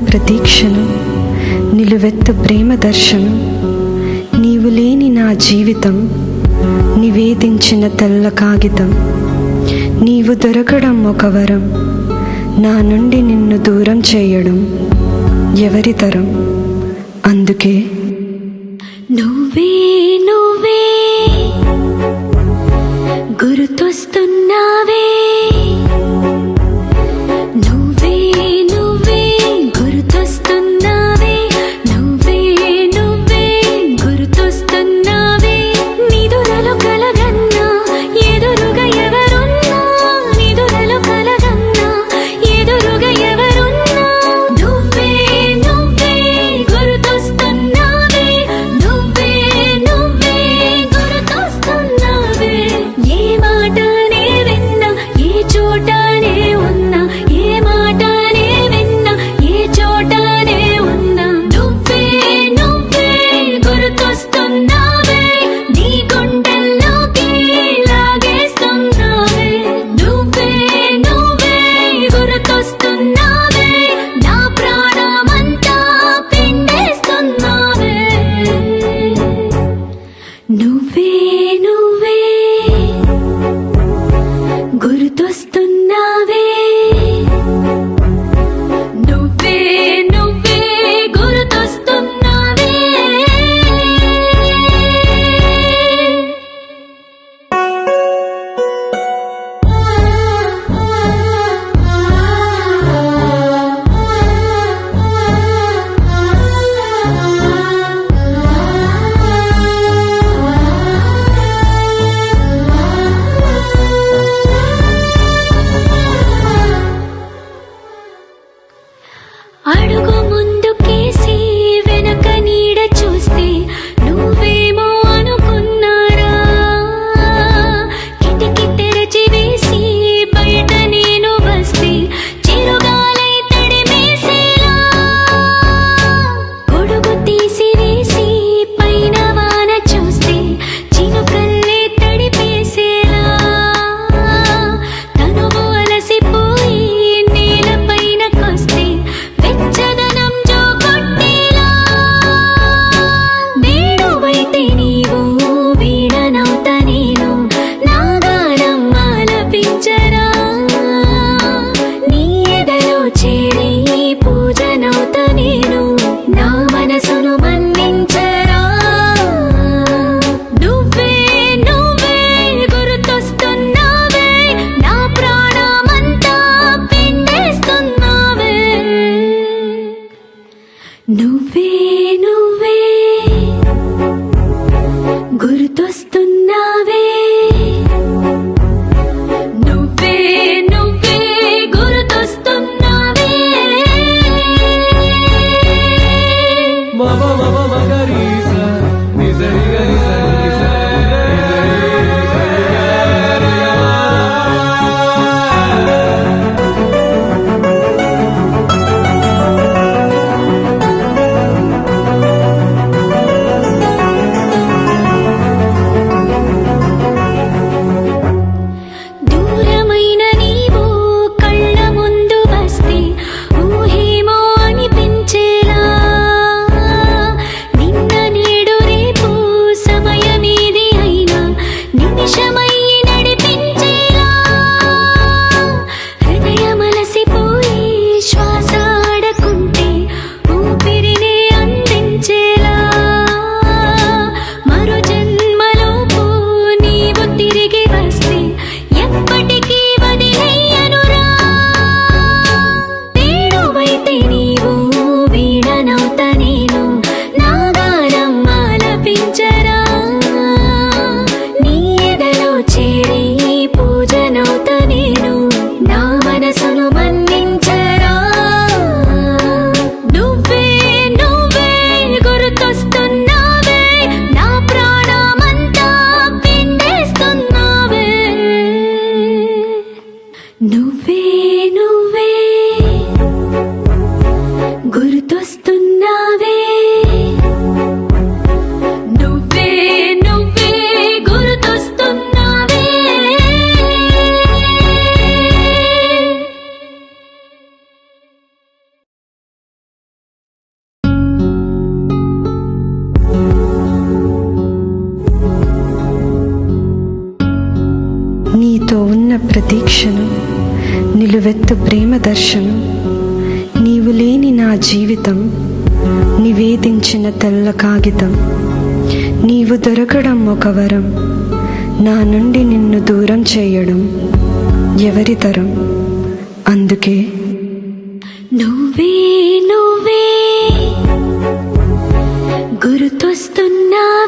ప్రతీక్షను, నిలువెత్తు ప్రేమ దర్శనం. నీవు లేని నా జీవితం నివేదించిన తెల్ల కాగితం. నీవు దొరకడం ఒక వరం, నా నుండి నిన్ను దూరం చేయడం ఎవరి తరం. అందుకే నువ్వే నువ్వే గుర్తొస్తున్నావే, నువ్వే నువ్వే గుర్తొస్తున్నావే, నువ్వే నువ్వే గుర్తొస్తున్నావే. నిదురలో కలగన్నా ఎదురుగా ఎవరున్నా, నిదురలో కలగన్నా ఎదురుగా ఎవరున్నా, నువ్వే నువ్వే గుర్తొస్తున్నావే, నువ్వే నువ్వే గుర్తొస్తున్నావే. ఏ మాటనే విన్నా, ఏ చోటనే ఉన్నా, ఏ మాటనే విన్నా, ఏ చోటనే ఉన్నా, నువ్వే నువ్వే గుర్తొస్తున్నావే. నీ గుండెల్లోకి లాగేస్తున్నావే, నువ్వే నువ్వే గుర్తొస్తున్నావే. నా ప్రాణమంతా పిండేస్తున్నావే, నువ్వే నువ్వే గుర్తొస్తున్నావే, నువ్వే నువ్వే గుర్తొస్తున్నావే. అడుగు ముందుకేసి వెనక నీడ చూస్తే నువ్వేమో అనుకున్నారా, కిటికీ తెరచి వేసి బయట నేను వస్తే చిరుగాలై తడిమేసేలా, గొడుగు తీసి వేసి పైన వాన చూస్తే చినుకల్లే తడిపేసేలా, తనువు అలసిపోయి నేలపైన కొస్తే వెచ్చదనం జోకొట్టేలా, వేణువైతే నీవు వీణనవుతా నేను, నా గానం ఆలపించరా, నీ ఎదలో చేరి పూజనవుతా నేను, నా మనసును మన్నించరా. నువ్వే నువ్వే గుర్తొస్తున్నావే, నా ప్రాణమంతా పిండేస్తున్నావే, నువ్వే నువ్వే గుర్తొస్తున్నావే, నువ్వే నువ్వే గుర్తొస్తున్నావే. మమ మమ మగరీస నిజరి గరి సరి ప్రతీక్షణం నిలువెత్తు ప్రేమ దర్శనం నీవు లేని నా జీవితం నివేదించిన తెల్ల కాగితం నీవు దొరకడం ఒక వరం నా నుండి నిన్ను దూరం చేయడం ఎవరి తరం అందుకే నువ్వే నువ్వే గుర్తొస్తున్నావే